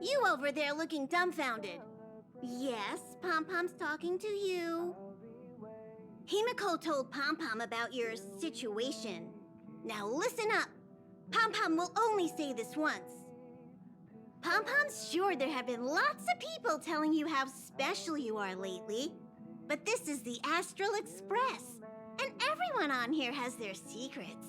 You over there looking dumbfounded. Yes, Pom Pom's talking to you. Himeko told Pom Pom about your situation. Now listen up. Pom Pom will only say this once. Pom Pom's sure there have been lots of people telling you how special you are lately. But this is the Astral Express, and everyone on here has their secrets.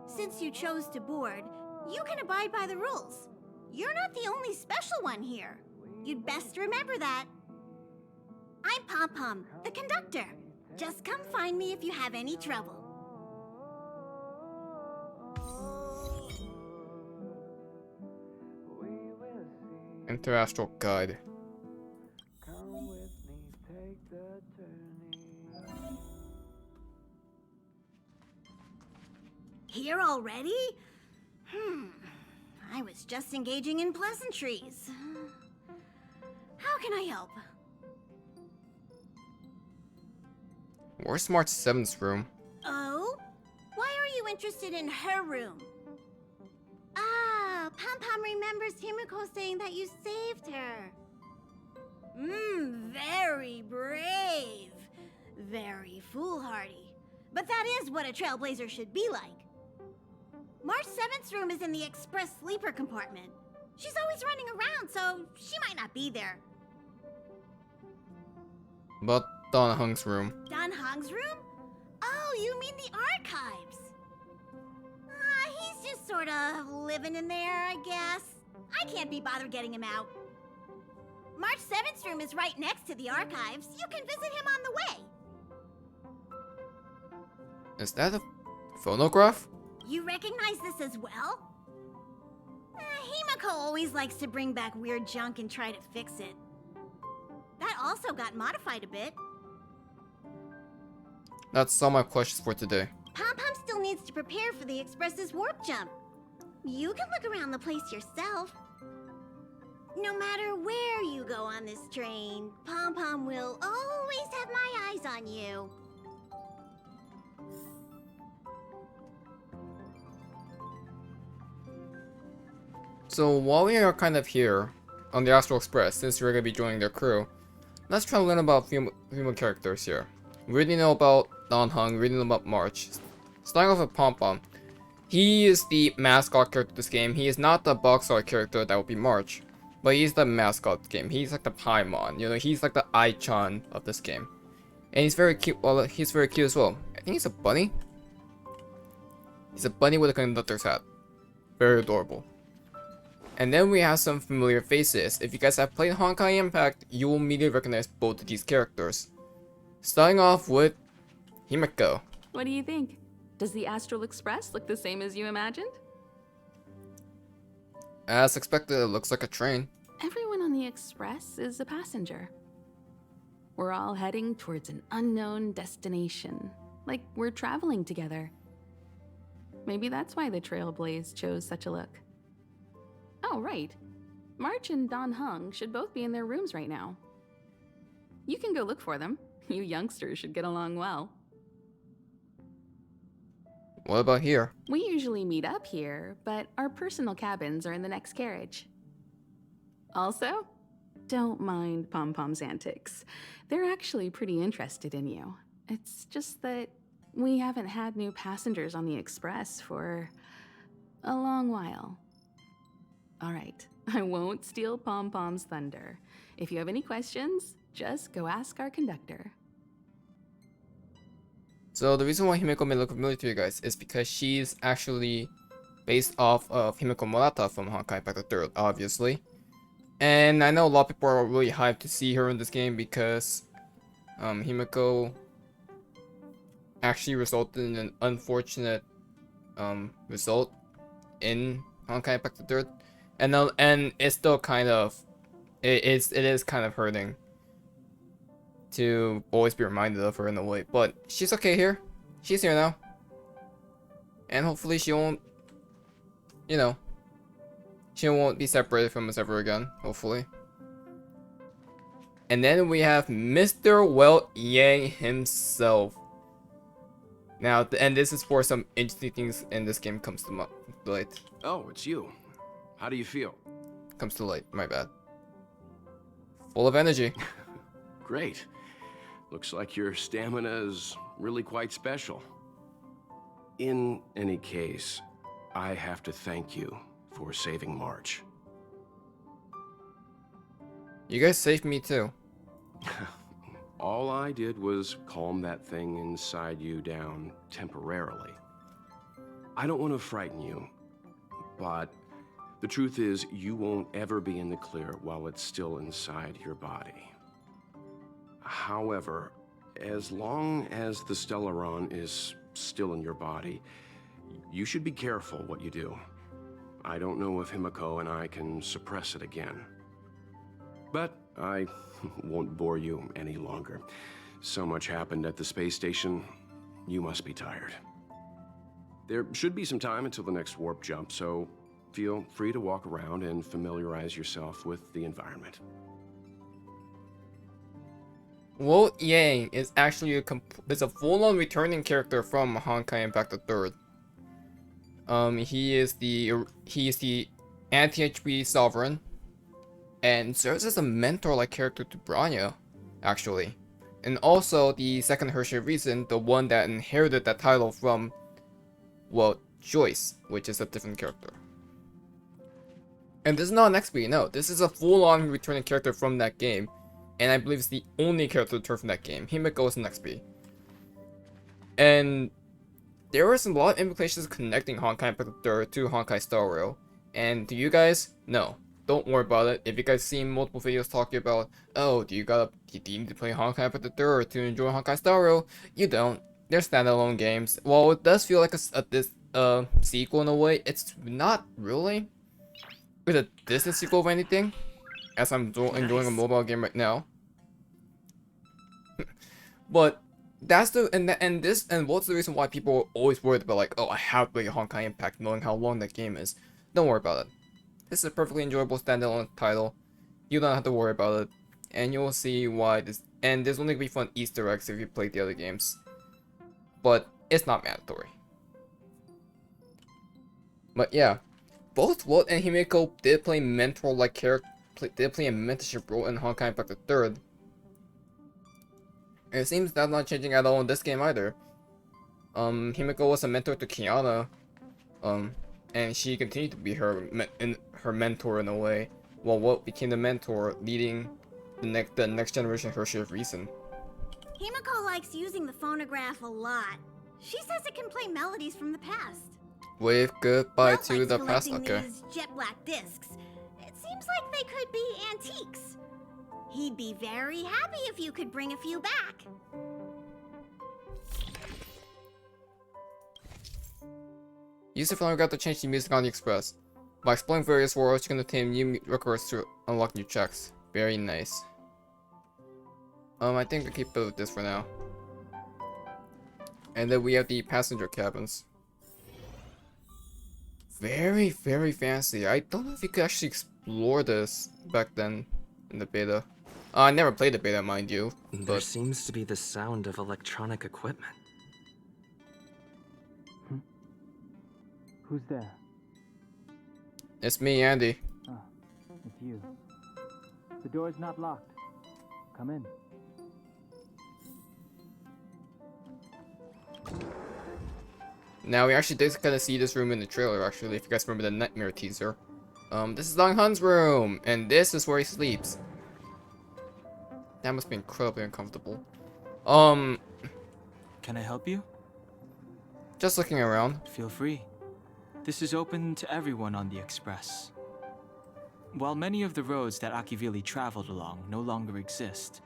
Since you chose to board, you can abide by the rules. You're not the only special one here. You'd best remember that. I'm Pom Pom, the conductor. Just come find me if you have any trouble. Enter Astral Guide. Here already? I was just engaging in pleasantries. How can I help? Where's March 7th's room? Oh? Why are you interested in her room? Ah, Pom Pom remembers Himeko saying that you saved her. Very brave. Very foolhardy. But that is what a Trailblazer should be like. March 7th's room is in the express sleeper compartment. She's always running around, so she might not be there. But Don Hung's room. Don Hong's room? Oh, you mean the archives. He's just sort of living in there, I guess. I can't be bothered getting him out. March 7th's room is right next to the archives. You can visit him on the way. Is that a phonograph? You recognize this as well? Himeko always likes to bring back weird junk and try to fix it. That also got modified a bit. That's all my questions for today. Pom Pom still needs to prepare for the Express's warp jump. You can look around the place yourself. No matter where you go on this train, Pom Pom will always have my eyes on you. So while we are kind of here on the Astral Express, since we're gonna be joining their crew, let's try to learn about female characters here. We already know about Don Hung, we already know about March. Starting off with Pom Pom. He is the mascot character of this game. He is not the box art character that would be March, but he's the mascot of the game. He's like the Paimon, you know, he's like the Ai-chan of this game. And he's very cute, well, he's very cute as well. I think he's a bunny. He's a bunny with a conductor's hat. Very adorable. And then we have some familiar faces. If you guys have played Honkai Impact, you will immediately recognize both of these characters. Starting off with Himeko. What do you think? Does the Astral Express look the same as you imagined? As expected, it looks like a train. Everyone on the Express is a passenger. We're all heading towards an unknown destination, like we're traveling together. Maybe that's why the Trailblazer chose such a look. Oh, right. March and Don Hung should both be in their rooms right now. You can go look for them. You youngsters should get along well. What about here? We usually meet up here, but our personal cabins are in the next carriage. Also, don't mind Pom Pom's antics. They're actually pretty interested in you. It's just that we haven't had new passengers on the Express for a long while. All right, I won't steal Pom Pom's thunder. If you have any questions, just go ask our conductor. So the reason why Himeko may look familiar to you guys is because she's actually based off of Himeko Murata from Honkai Impact 3rd, obviously. And I know a lot of people are really hyped to see her in this game because Himeko actually resulted in an unfortunate result in Honkai Impact 3rd. And it's still kind of, it is kind of hurting to always be reminded of her in a way. But she's okay here. She's here now. And hopefully she won't, you know, she won't be separated from us ever again, hopefully. And then we have Mr. Welt Yang himself. Now, and this is where some interesting things in this game comes to light. Oh, it's you. How do you feel? comes too late. My bad. Full of energy. Great. Looks like your stamina is really quite special. In any case, I have to thank you for saving March. You guys saved me too. All I did was calm that thing inside you down temporarily. I don't want to frighten you, but the truth is you won't ever be in the clear while it's still inside your body. However, as long as the Stellaron is still in your body, you should be careful what you do. I don't know if Himeko and I can suppress it again. But I won't bore you any longer. So much happened at the space station, you must be tired. There should be some time until the next warp jump, so feel free to walk around and familiarize yourself with the environment. Welt Yang is actually a full-on returning character from Honkai Impact the Third. He is the anti-HP sovereign, and serves as a mentor-like character to Branya, actually, and also the second Hershey reason, the one that inherited that title from, well, Joyce, which is a different character. And this is not an XP, no, this is a full-on returning character from that game. And I believe it's the only character to return from that game. Himeko is an XP. And there were some lot of implications connecting Honkai Impact the Third to Honkai Starrail. And to you guys, no. Don't worry about it. If you guys seen multiple videos talking about, oh, do you need to play Honkai Impact the Third to enjoy Honkai Starrail? You don't. They're standalone games. While it does feel like a sequel in a way, it's not really. It's a distant sequel of anything. As I'm enjoying a mobile game right now. But that's what's the reason why people are always worried about, like, oh, I have to play Honkai Impact knowing how long that game is. Don't worry about it. This is a perfectly enjoyable standalone title. You don't have to worry about it. And you'll see why this, and there's only gonna be fun Easter eggs if you play the other games. But it's not mandatory. But yeah, both Welt and Himeko did play mentor-like character. Did play a mentorship role in Honkai Impact the Third. And it seems that's not changing at all in this game either. Himeko was a mentor to Kiana. And she continued to be her mentor in a way, while Welt became the mentor, leading the next generation Hershey of Reason. Himeko likes using the phonograph a lot. She says it can play melodies from the past. Wave goodbye Welt to likes the past. collecting Okay. these jet black discs. It seems like they could be antiques. He'd be very happy if you could bring a few back. Use the phonograph to change the music on the Express. By exploring various worlds, you can obtain new records to unlock new checks. Very nice. I think we keep it with this for now. And then we have the passenger cabins. Very, very fancy. I don't know if you could actually explore this back then in the beta. I never played the beta, mind you. There But seems to be the sound of electronic equipment. Who's there? it's me, Andy. Ah, it's you. The door's not locked. Come in. Now we actually did kind of see this room in the trailer. Actually, if you guys remember the nightmare teaser. This is Dong Hun's room, and this is where he sleeps. That must be incredibly uncomfortable. Can I help you? Just looking around. Feel free. This is open to everyone on the Express. While many of the roads that Akivili traveled along no longer exist,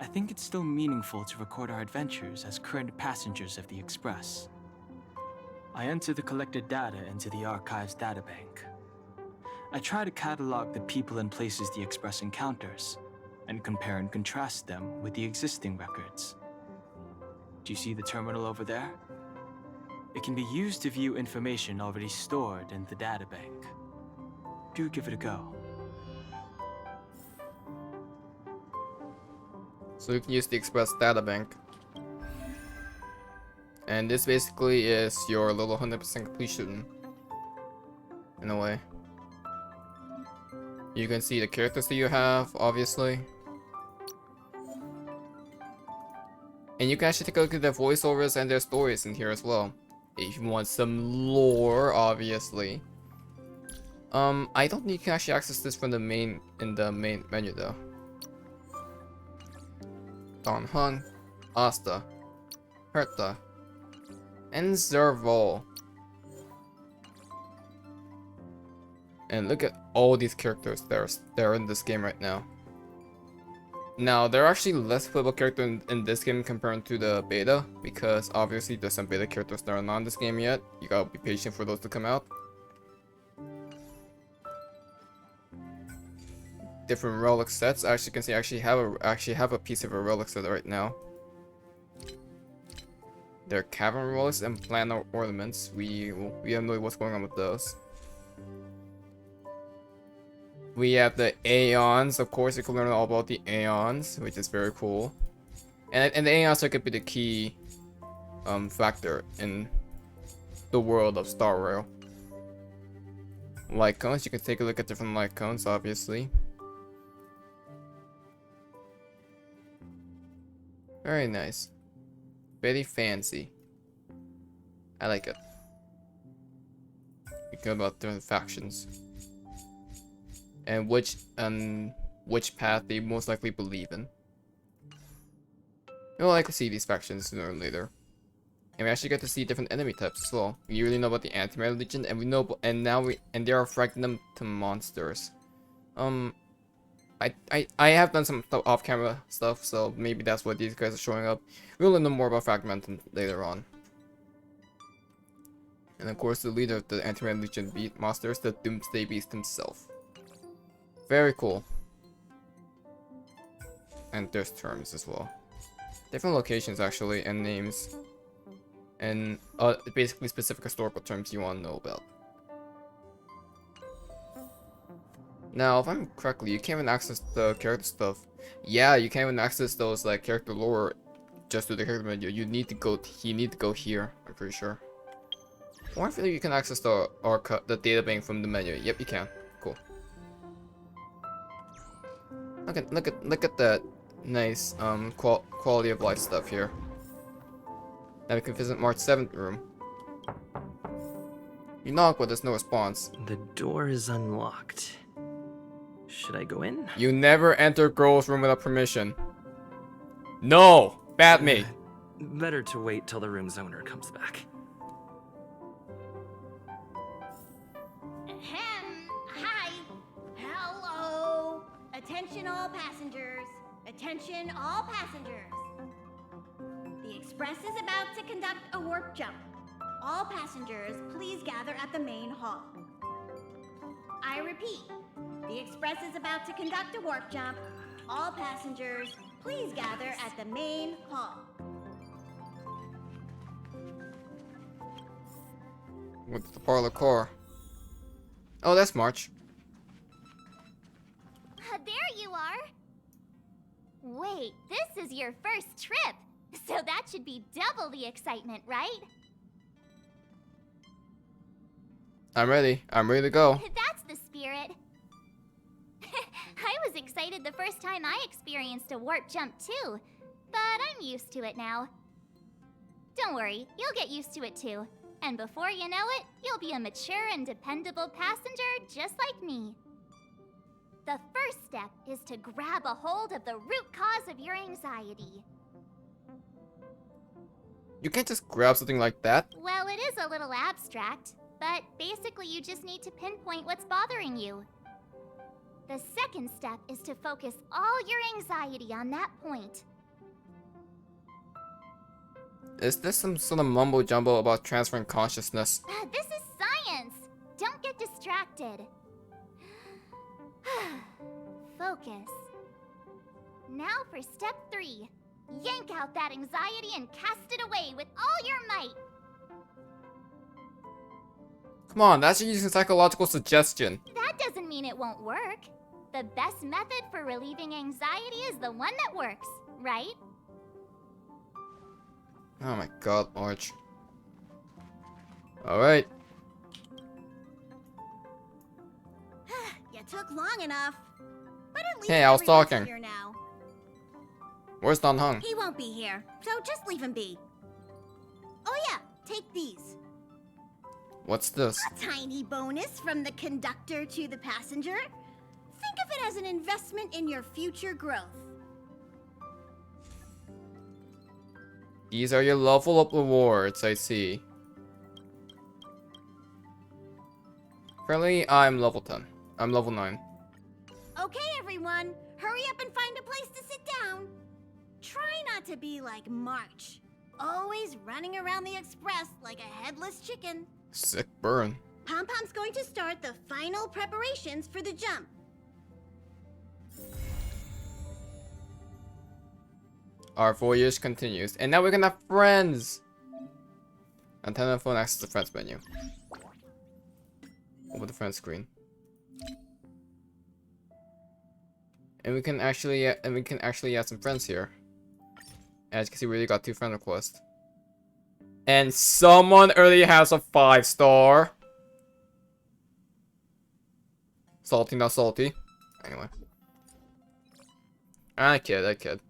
I think it's still meaningful to record our adventures as current passengers of the Express. I enter the collected data into the Archives databank. I try to catalog the people and places the Express encounters, and compare and contrast them with the existing records. Do you see the terminal over there? It can be used to view information already stored in the databank. Do give it a go. So you can use the Express databank. And this basically is your little 100% completion. In a way. You can see the characters that you have, obviously. And you can actually take a look at their voiceovers and their stories in here as well. If you want some lore, obviously. I don't think you can actually access this from the main menu though. Don Heng, Asta, Herta, and Zerval. And look at all these characters that are in this game right now. Now, there are actually less playable characters in this game compared to the beta, because obviously there's some beta characters that are not in this game yet. You gotta be patient for those to come out. Different relic sets. As you can see, I actually have a piece of a relic set right now. They're cavern relics and planar ornaments. We have no idea what's going on with those. We have the Aeons, of course. You can learn all about the Aeons, which is very cool. And the Aeons are going to be the key factor in the world of Starrail. Light cones, you can take a look at different light cones, obviously. Very nice. Very fancy. I like it. You can go about different factions. And which path they most likely believe in. You'll likely see these factions sooner or later. And we actually get to see different enemy types as well. We really know about the Antimatter Legion, and we know, and there are fragmentum monsters. I have done some off-camera stuff, so maybe that's why these guys are showing up. We'll learn more about fragmentum later on. And of course, the leader of the Antimatter Legion monsters, the Doomsday Beast himself. Very cool. And there's terms as well. Different locations actually, and names. And basically specific historical terms you want to know about. Now, if I'm correctly, you can't even access the character stuff. Yeah, you can't even access those like character lore just through the character menu. You need to go here, I'm pretty sure. Or I feel like you can access the data bank from the menu. Yep, you can. Cool. Look at that nice quality of life stuff here. Now we can visit March 7th room. You knock, but there's no response. The door is unlocked. Should I go in? You never enter girl's room without permission. No! Bat me! Better to wait till the room's owner comes back. Ahem. Hi. Hello. Attention all passengers. Attention all passengers. The express is about to conduct a warp jump. All passengers, please gather at the main hall. I repeat, the express is about to conduct a warp jump. All passengers, please gather at the main hall. What's the parlor car? Oh, that's March. There you are. Wait, this is your first trip, so that should be double the excitement, right? I'm ready. I'm ready to go. That's the spirit. I was excited the first time I experienced a warp jump too, but I'm used to it now. Don't worry, you'll get used to it too. And before you know it, you'll be a mature and dependable passenger just like me. The first step is to grab a hold of the root cause of your anxiety. You can't just grab something like that. Well, it is a little abstract, but basically you just need to pinpoint what's bothering you. The second step is to focus all your anxiety on that point. Is this some sort of mumbo jumbo about transferring consciousness? This is science! Don't get distracted. Focus. Now for step 3. Yank out that anxiety and cast it away with all your might. Come on, that's using psychological suggestion. That doesn't mean it won't work. The best method for relieving anxiety is the one that works, right? Oh my god, March. Alright. You took took long enough. But at least Hey, I was everyone's talking. here now. Where's Dan Heng? He won't be here, so just leave him be. Oh yeah, take these. What's this? A tiny bonus from the conductor to the passenger. Think of it as an investment in your future growth. These are your level up rewards, I see. Currently, I'm level 10. I'm level 9. Okay, everyone, hurry up and find a place to sit down. Try not to be like March, always running around the express like a headless chicken. Sick burn. Pom Pom's going to start the final preparations for the jump. Our voyage continues, and now we can have friends! Antenna phone access the friends menu. Over the friends screen. And we can actually add some friends here. As you can see, we already got 2 friend requests. And someone already has a 5-star. Salty, not salty. Anyway. I kid.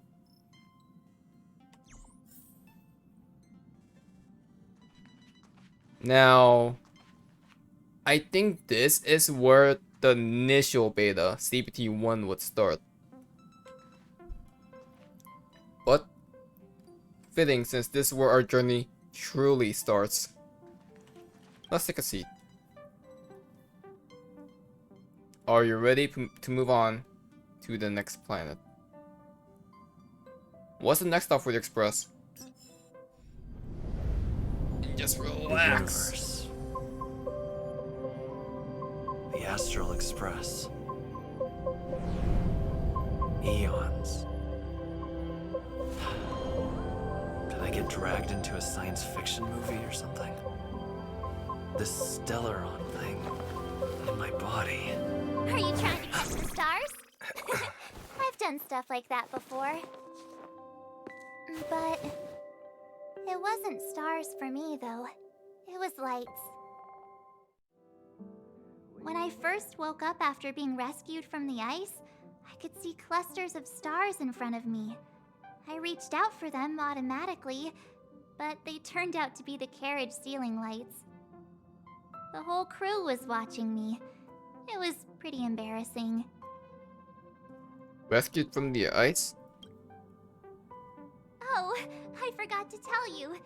Now, I think this is where the initial beta, CPT-1, would start. But, fitting since this is where our journey truly starts. Let's take a seat. Are you ready to move on to the next planet? What's the next stop for the Express? Just relax. The Astral Express. Eons. Did I get dragged into a science fiction movie or something? This Stellaron thing in my body. Are you trying to catch the stars? I've done stuff like that before. But it wasn't stars for me, though. It was lights. When I first woke up after being rescued from the ice, I could see clusters of stars in front of me. I reached out for them automatically, but they turned out to be the carriage ceiling lights. The whole crew was watching me. It was pretty embarrassing. Rescued from the ice? Oh, I forgot to tell you.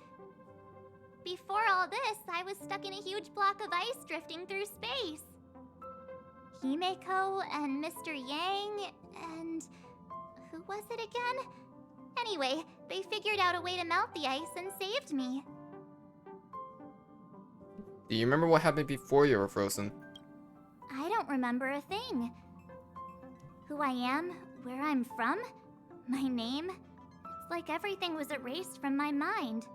Before all this, I was stuck in a huge block of ice drifting through space. Himeko and Mr. Yang and... who was it again? Anyway, they figured out a way to melt the ice and saved me. Do you remember what happened before you were frozen? I don't remember a thing. Who I am, where I'm from, my name. It's like everything was erased from my mind.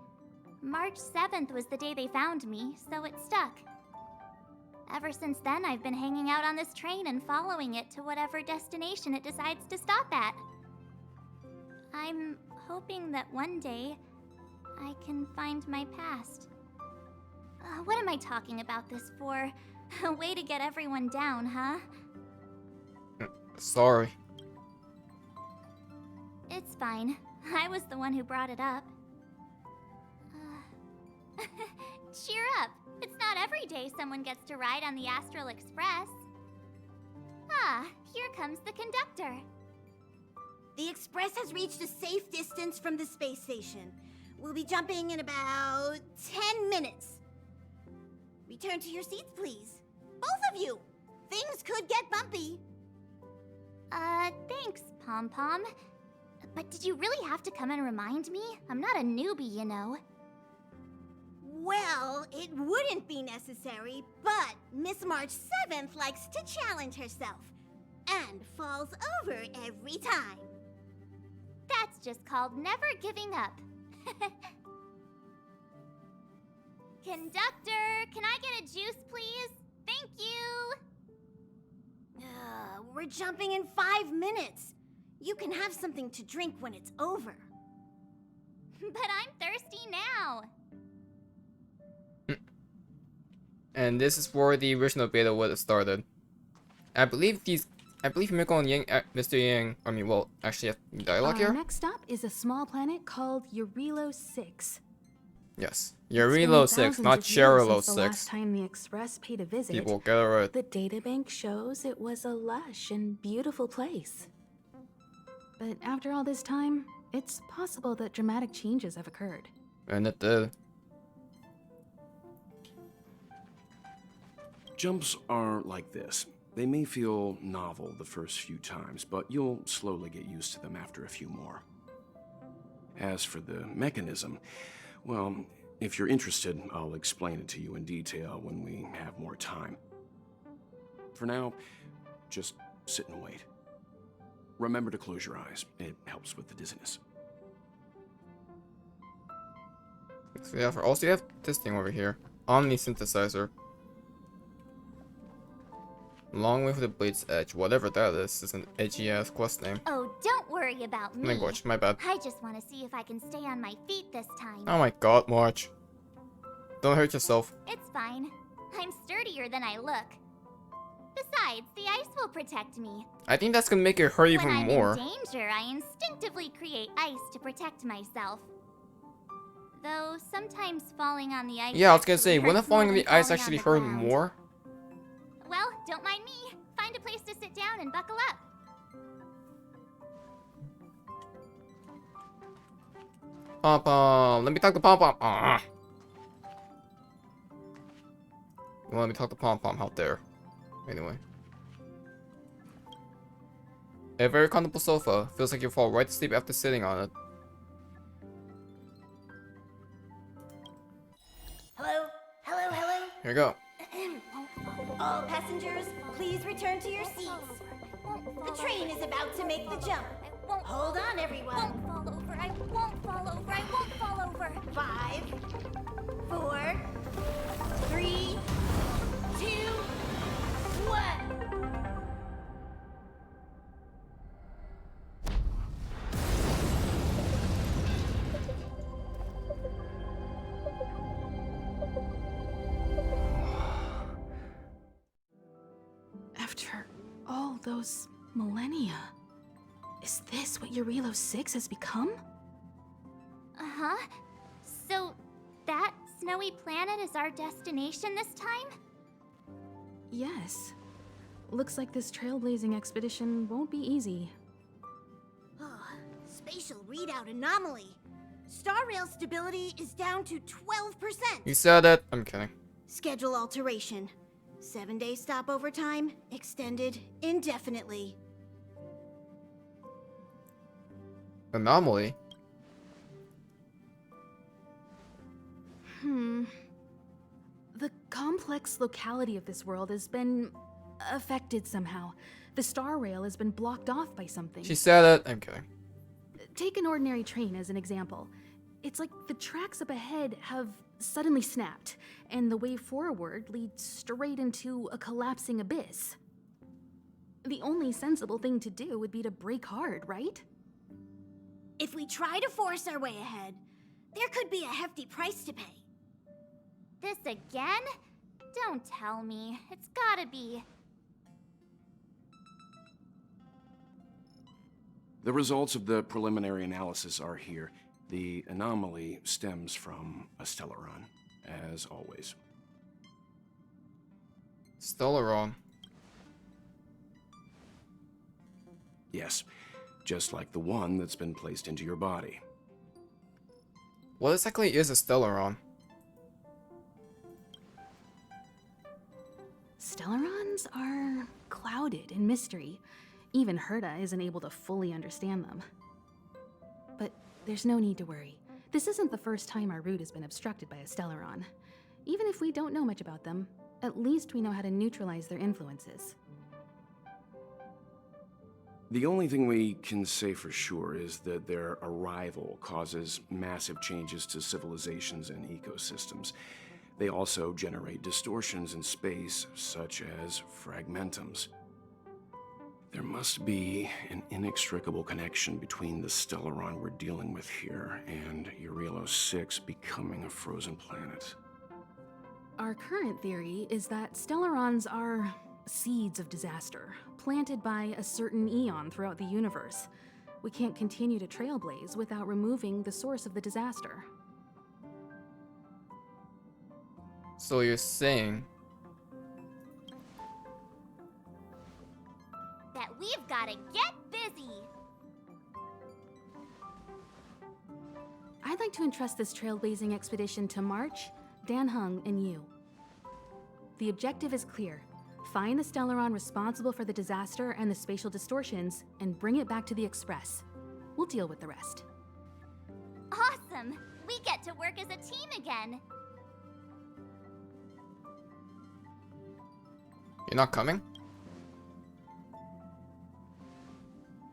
March 7th was the day they found me, so it stuck. Ever since then, I've been hanging out on this train and following it to whatever destination it decides to stop at. I'm hoping that one day I can find my past. What am I talking about this for? A way to get everyone down, huh? Sorry. It's fine. I was the one who brought it up. Cheer up! It's not every day someone gets to ride on the Astral Express. Ah, here comes the conductor. The Express has reached a safe distance from the space station. We'll be jumping in about 10 minutes. Return to your seats, please. Both of you! Things could get bumpy. Thanks, Pom Pom. But did you really have to come and remind me? I'm not a newbie, you know. Well, it wouldn't be necessary, but Miss March 7th likes to challenge herself. And falls over every time. That's just called never giving up. Conductor, can I get a juice, please? Thank you! We're jumping in 5 minutes. You can have something to drink when it's over. But I'm thirsty now. And this is where the original beta would have started. I believe these I believe Himeko and Yang, Mr. Yang, I mean, well, actually have dialogue Our here? next stop is a small planet called Eurilo 6. Yes. It's been Eurilo 6, thousands not of years Cherilo since the last 6. time the Express paid a visit. People, get it right. The databank shows it was a lush and beautiful place. But after all this time, it's possible that dramatic changes have occurred. And it did. Jumps are like this. They may feel novel the first few times, but you'll slowly get used to them after a few more. As for the mechanism, well, if you're interested, I'll explain it to you in detail when we have more time. For now, just sit and wait. Remember to close your eyes. It helps with the dizziness. So yeah, also you have this thing over here. Omni synthesizer. Long way for the blade's edge. Whatever that is an edgy ass quest name. Oh, don't worry about me. Language, my bad. I just want to see if I can stay on my feet this time. Oh my god, March. Don't hurt yourself. It's fine. I'm sturdier than I look. Besides, the ice will protect me. I think that's gonna make it hurt even When I'm more. in danger, I instinctively create ice to protect myself. Though sometimes falling on the ice. Yeah, I was gonna actually say, wouldn't hurts falling more on the than ice falling on actually the hurt ground. more? Well, don't mind me. Find a place to sit down and buckle up. Pom Pom, let me talk to Pom Pom. Ah. Well, let me talk to Pom Pom out there. Anyway. A very comfortable sofa. Feels like you fall right to sleep after sitting on it. Hello? Hello, hello? Here you go. All passengers, please return to your seats. The train is about to make the jump. Hold on, everyone. Won't fall over. I won't fall over. I won't fall over. 5, 4, 3, 2, 1. After all those millennia, is this what Eurilo 6 has become? Uh-huh. So, that snowy planet is our destination this time? Yes. Looks like this trailblazing expedition won't be easy. Oh, spatial readout anomaly. Starrail stability is down to 12%. You said it. I'm kidding. Schedule alteration. 7-day stopover time extended indefinitely. Anomaly? The complex locality of this world has been affected somehow. The star rail has been blocked off by something. She said it. I'm kidding. Take an ordinary train as an example. It's like the tracks up ahead have suddenly snapped, and the way forward leads straight into a collapsing abyss. The only sensible thing to do would be to brake hard, right? If we try to force our way ahead, there could be a hefty price to pay. This again? Don't tell me. It's gotta be. The results of the preliminary analysis are here. The anomaly stems from a Stellaron, as always. Stellaron. Yes, just like the one that's been placed into your body. What exactly is a Stellaron? Stellarons are clouded in mystery. Even Herta isn't able to fully understand them. But there's no need to worry. This isn't the first time our route has been obstructed by a Stellaron. Even if we don't know much about them, at least we know how to neutralize their influences. The only thing we can say for sure is that their arrival causes massive changes to civilizations and ecosystems. They also generate distortions in space, such as fragmentums. There must be an inextricable connection between the Stellaron we're dealing with here and Eurilo 6 becoming a frozen planet. Our current theory is that Stellarons are seeds of disaster, planted by a certain eon throughout the universe. We can't continue to trailblaze without removing the source of the disaster. So you're saying That we've gotta get busy. I'd like to entrust this trailblazing expedition to March, Dan Heng, and you. The objective is clear. Find the Stellaron responsible for the disaster and the spatial distortions, and bring it back to the Express. We'll deal with the rest. Awesome! We get to work as a team again. you're not coming?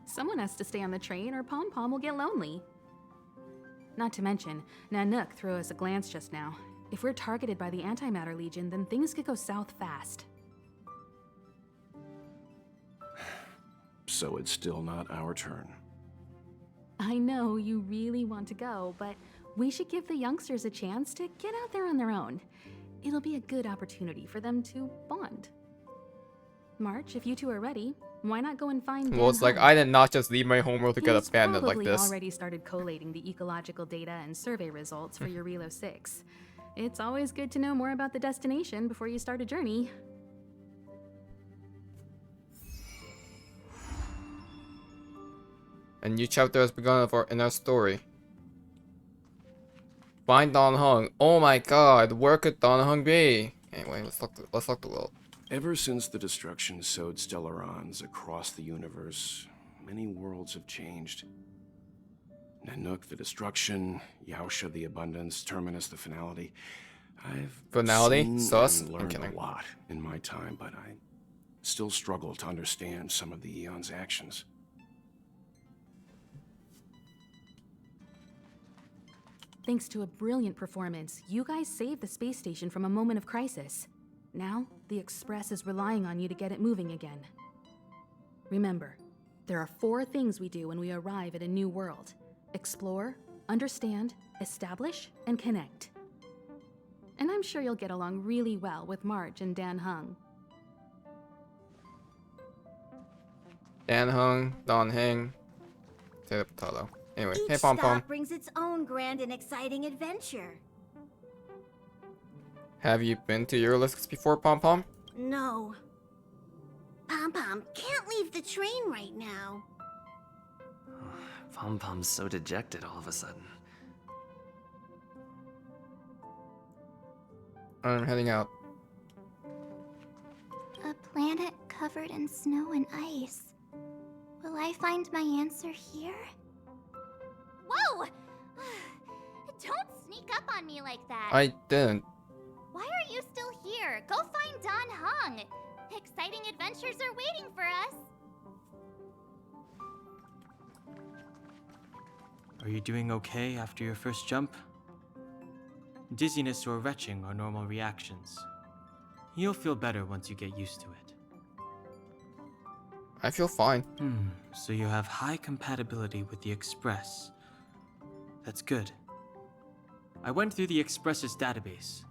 Someone has to stay on the train or Pom Pom will get lonely. Not to mention, Nanook threw us a glance just now. If we're targeted by the Antimatter Legion, then things could go south fast. So it's still not our turn. I know you really want to go, but we should give the youngsters a chance to get out there on their own. It'll be a good opportunity for them to bond. March, if you two are ready, why not go and find Well, it's Dan like Heng? I did not just leave my homeworld to get He's abandoned like probably this. already started collating the ecological data and survey results for your Relo 6. It's always good to know more about the destination before you start a journey. A new chapter has begun in our story. Find Don Hung. Oh my god, where could Don Hung be? Anyway, let's look the world. Ever since the destruction sowed Stellarons across the universe, many worlds have changed. Nanook, the destruction, Yaosha, the abundance, Terminus, the finality. I've Finality? seen Sus? and I'm learned kidding. a lot in my time, but I still struggle to understand some of the Eon's actions. Thanks to a brilliant performance, you guys saved the space station from a moment of crisis. Now, the Express is relying on you to get it moving again. Remember, there are 4 things we do when we arrive at a new world: explore, understand, establish, and connect. And I'm sure you'll get along really well with March and Dan Hung. Dan Hung, Don Heng, Taylor Potato. Anyway, Each hey Pom Pom. stop brings its own grand and exciting adventure. Have you been to Eurolysix before, Pom Pom? No. Pom Pom can't leave the train right now. Pom Pom's so dejected all of a sudden. I'm heading out. A planet covered in snow and ice. Will I find my answer here? Whoa! Don't sneak up on me like that. I didn't. Why are you still here? Go find Don Hung. Exciting adventures are waiting for us. Are you doing okay after your first jump? Dizziness or retching are normal reactions. You'll feel better once you get used to it. I feel fine. So you have high compatibility with the Express. That's good. I went through the Express's database,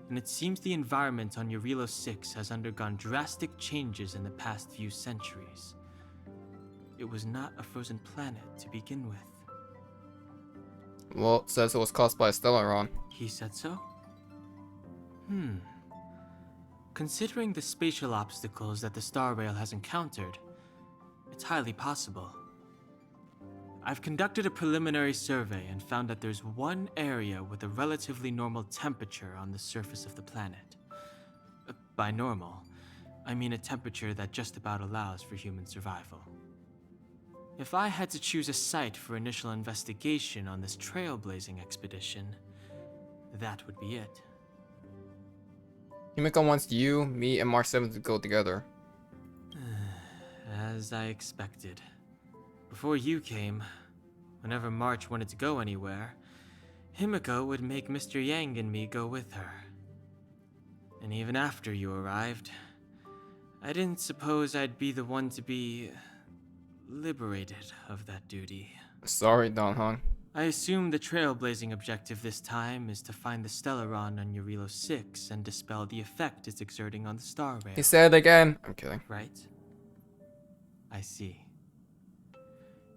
and it seems the environment on Eurelo 6 has undergone drastic changes in the past few centuries. It was not a frozen planet to begin with. Well, it says it was caused by a Stellaron. He said so? Considering the spatial obstacles that the Starrail has encountered, it's highly possible. I've conducted a preliminary survey and found that there's one area with a relatively normal temperature on the surface of the planet. By normal, I mean a temperature that just about allows for human survival. If I had to choose a site for initial investigation on this trailblazing expedition, that would be it. Himeko wants you, me, and Mark 7 to go together. As I expected. Before you came, whenever March wanted to go anywhere, Himeko would make Mr. Yang and me go with her. And even after you arrived, I didn't suppose I'd be the one to be liberated of that duty. Sorry, Don Hung. I assume the trailblazing objective this time is to find the Stellaron on Eurelo 6 and dispel the effect it's exerting on the Starrail. He said it again. I'm kidding. Right? I see.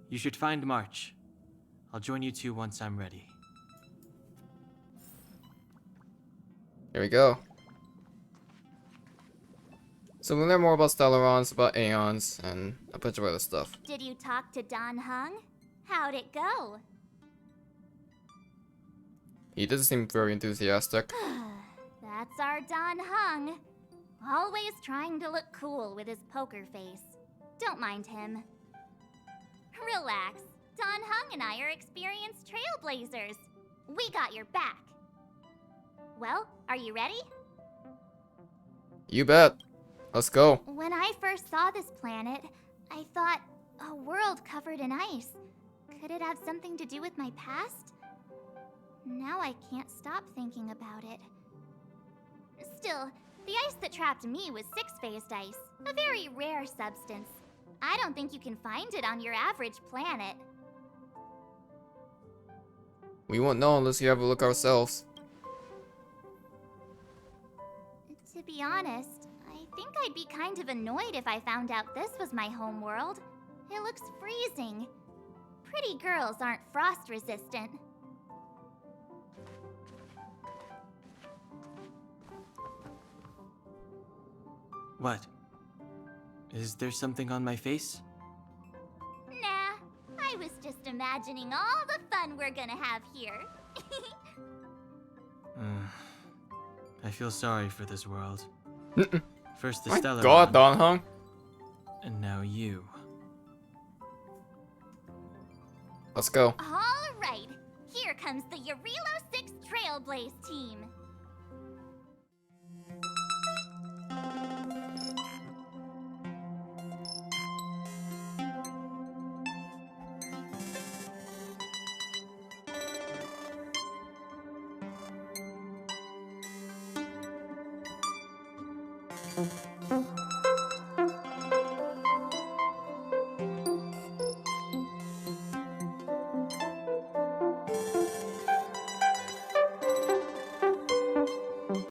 You should find March. I'll join you two once I'm ready. Here we go. So we learn more about Stellarons, about Aeons, and a bunch of other stuff. Did you talk to Don Hung? How'd it go? He doesn't seem very enthusiastic. That's our Don Hung. Always trying to look cool with his poker face. Don't mind him. Relax. Don Hung and I are experienced Trailblazers. We got your back. Well, are you ready? You bet. Let's go. When I first saw this planet, I thought, a world covered in ice. Could it have something to do with my past? Now I can't stop thinking about it. Still, the ice that trapped me was six-phased ice, a very rare substance. I don't think you can find it on your average planet. We won't know unless you have a look ourselves. To be honest, I think I'd be kind of annoyed if I found out this was my home world. It looks freezing. Pretty girls aren't frost resistant. What? Is there something on my face? Nah, I was just imagining all the fun we're gonna have here. I feel sorry for this world. First the My Stellaron, God, Don Hung. and now you. Let's go. All right, here comes the Yarilo 6 Trailblaze team.